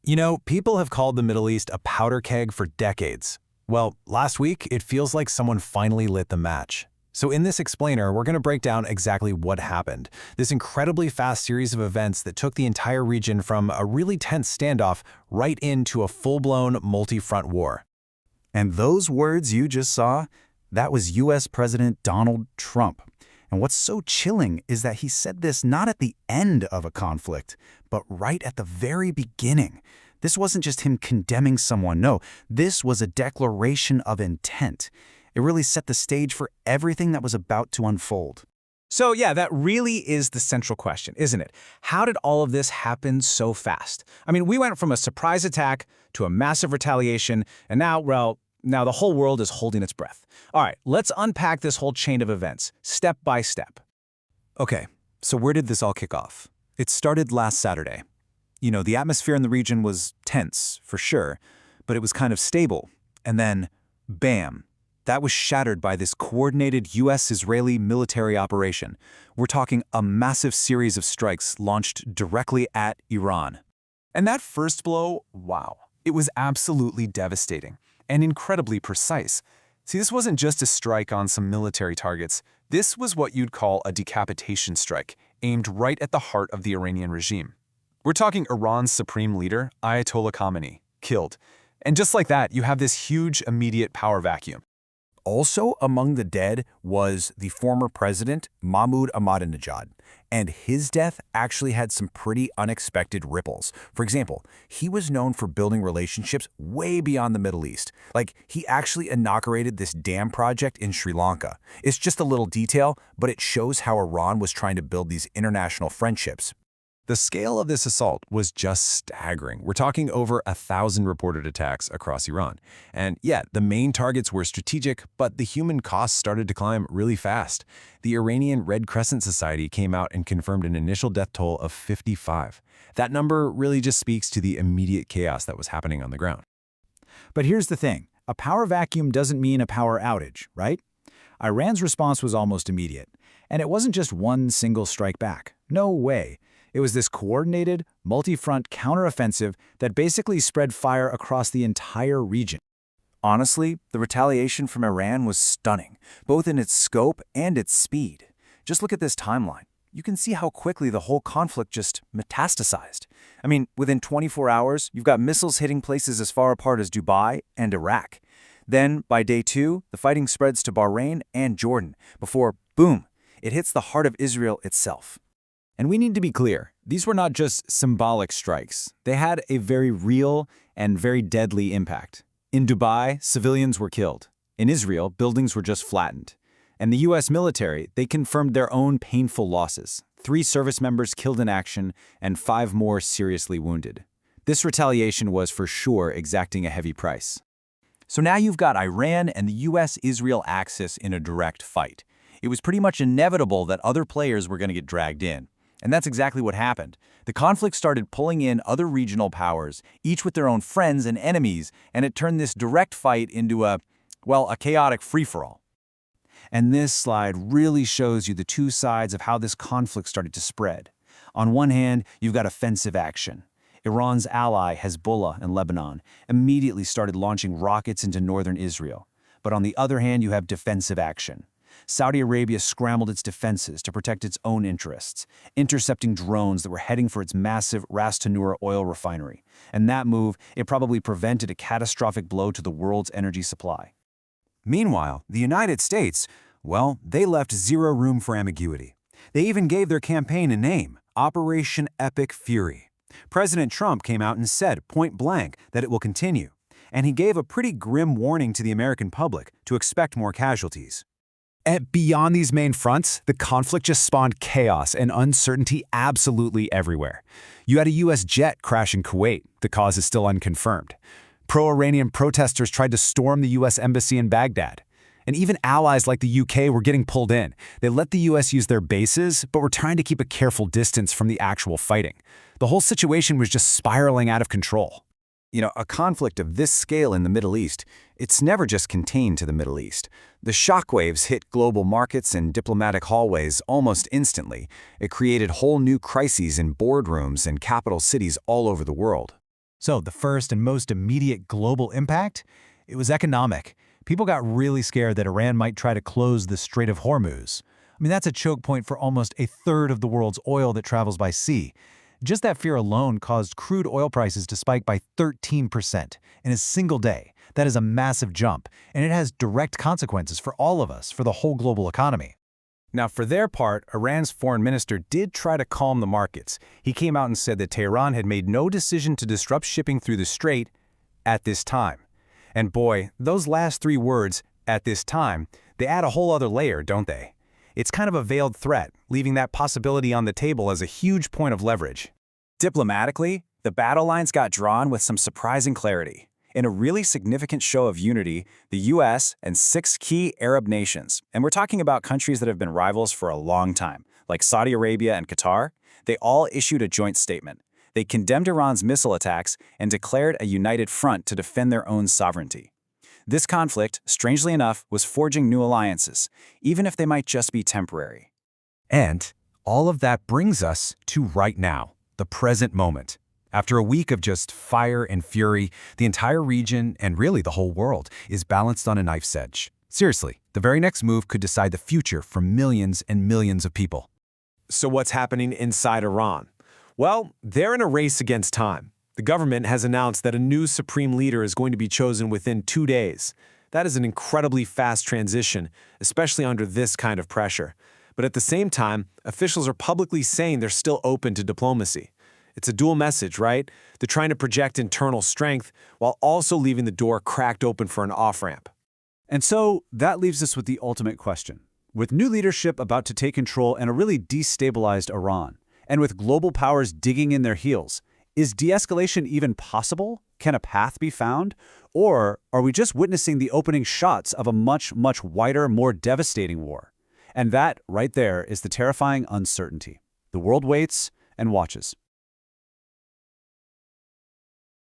You know, people have called the Middle East a powder keg for decades. Well, last week, it feels like someone finally lit the match. So in this explainer, we're going to break down exactly what happened. This incredibly fast series of events that took the entire region from a really tense standoff right into a full-blown multi-front war. And those words you just saw, that was U.S. President Donald Trump. And what's so chilling is that he said this not at the end of a conflict, but right at the very beginning. This wasn't just him condemning someone, no, this was a declaration of intent. It really set the stage for everything that was about to unfold. So yeah, that really is the central question, isn't it? How did all of this happen so fast? I mean, we went from a surprise attack to a massive retaliation, and now the whole world is holding its breath. All right, let's unpack this whole chain of events, step by step. Okay, so where did this all kick off? It started last Saturday. You know, the atmosphere in the region was tense, for sure, but it was kind of stable. And then, bam, that was shattered by this coordinated U.S.-Israeli military operation. We're talking a massive series of strikes launched directly at Iran. And that first blow, wow, it was absolutely devastating and incredibly precise. See, this wasn't just a strike on some military targets. This was what you'd call a decapitation strike, aimed right at the heart of the Iranian regime. We're talking Iran's supreme leader, Ayatollah Khamenei, killed. And just like that, you have this huge immediate power vacuum. Also among the dead was the former president, Mahmoud Ahmadinejad, and his death actually had some pretty unexpected ripples. For example, he was known for building relationships way beyond the Middle East. Like, he actually inaugurated this dam project in Sri Lanka. It's just a little detail, but it shows how Iran was trying to build these international friendships. The scale of this assault was just staggering. We're talking over 1,000 reported attacks across Iran. And yeah, the main targets were strategic, but the human costs started to climb really fast. The Iranian Red Crescent Society came out and confirmed an initial death toll of 55. That number really just speaks to the immediate chaos that was happening on the ground. But here's the thing. A power vacuum doesn't mean a power outage, right? Iran's response was almost immediate. And it wasn't just one single strike back. No way. It was this coordinated, multi-front counteroffensive that basically spread fire across the entire region. Honestly, the retaliation from Iran was stunning, both in its scope and its speed. Just look at this timeline. You can see how quickly the whole conflict just metastasized. I mean, within 24 hours, you've got missiles hitting places as far apart as Dubai and Iraq. Then, by day 2, the fighting spreads to Bahrain and Jordan, before, boom, it hits the heart of Israel itself. And we need to be clear, these were not just symbolic strikes. They had a very real and very deadly impact. In Dubai, civilians were killed. In Israel, buildings were just flattened. And the U.S. military, they confirmed their own painful losses. 3 service members killed in action and 5 more seriously wounded. This retaliation was for sure exacting a heavy price. So now you've got Iran and the U.S.-Israel axis in a direct fight. It was pretty much inevitable that other players were going to get dragged in. And that's exactly what happened. The conflict started pulling in other regional powers, each with their own friends and enemies, and it turned this direct fight into a chaotic free-for-all. And this slide really shows you the two sides of how this conflict started to spread. On one hand, you've got offensive action. Iran's ally, Hezbollah in Lebanon, immediately started launching rockets into northern Israel. But on the other hand, you have defensive action. Saudi Arabia scrambled its defenses to protect its own interests, intercepting drones that were heading for its massive Ras Tanura oil refinery. And that move, it probably prevented a catastrophic blow to the world's energy supply. Meanwhile, the United States, well, they left zero room for ambiguity. They even gave their campaign a name, Operation Epic Fury. President Trump came out and said point blank that it will continue. And he gave a pretty grim warning to the American public to expect more casualties. And beyond these main fronts, the conflict just spawned chaos and uncertainty absolutely everywhere. You had a U.S. jet crash in Kuwait. The cause is still unconfirmed. Pro-Iranian protesters tried to storm the U.S. embassy in Baghdad. And even allies like the U.K. were getting pulled in. They let the U.S. use their bases, but were trying to keep a careful distance from the actual fighting. The whole situation was just spiraling out of control. You know, a conflict of this scale in the Middle East, it's never just contained to the Middle East. The shockwaves hit global markets and diplomatic hallways almost instantly. It created whole new crises in boardrooms and capital cities all over the world. So the first and most immediate global impact? It was economic. People got really scared that Iran might try to close the Strait of Hormuz. I mean, that's a choke point for almost a third of the world's oil that travels by sea. Just that fear alone caused crude oil prices to spike by 13% in a single day. That is a massive jump, and it has direct consequences for all of us, for the whole global economy. Now, for their part, Iran's foreign minister did try to calm the markets. He came out and said that Tehran had made no decision to disrupt shipping through the strait at this time. And boy, those last three words, at this time, they add a whole other layer, don't they? It's kind of a veiled threat, leaving that possibility on the table as a huge point of leverage. Diplomatically, the battle lines got drawn with some surprising clarity. In a really significant show of unity, the US and 6 key Arab nations, and we're talking about countries that have been rivals for a long time, like Saudi Arabia and Qatar, they all issued a joint statement. They condemned Iran's missile attacks and declared a united front to defend their own sovereignty. This conflict, strangely enough, was forging new alliances, even if they might just be temporary. And all of that brings us to right now, the present moment. After a week of just fire and fury, the entire region, and really the whole world, is balanced on a knife's edge. Seriously, the very next move could decide the future for millions and millions of people. So what's happening inside Iran? Well, they're in a race against time. The government has announced that a new supreme leader is going to be chosen within 2 days. That is an incredibly fast transition, especially under this kind of pressure. But at the same time, officials are publicly saying they're still open to diplomacy. It's a dual message, right? They're trying to project internal strength while also leaving the door cracked open for an off-ramp. And so that leaves us with the ultimate question. With new leadership about to take control and a really destabilized Iran, and with global powers digging in their heels, is de-escalation even possible? Can a path be found? Or are we just witnessing the opening shots of a much, much wider, more devastating war? And that, right there, is the terrifying uncertainty. The world waits and watches.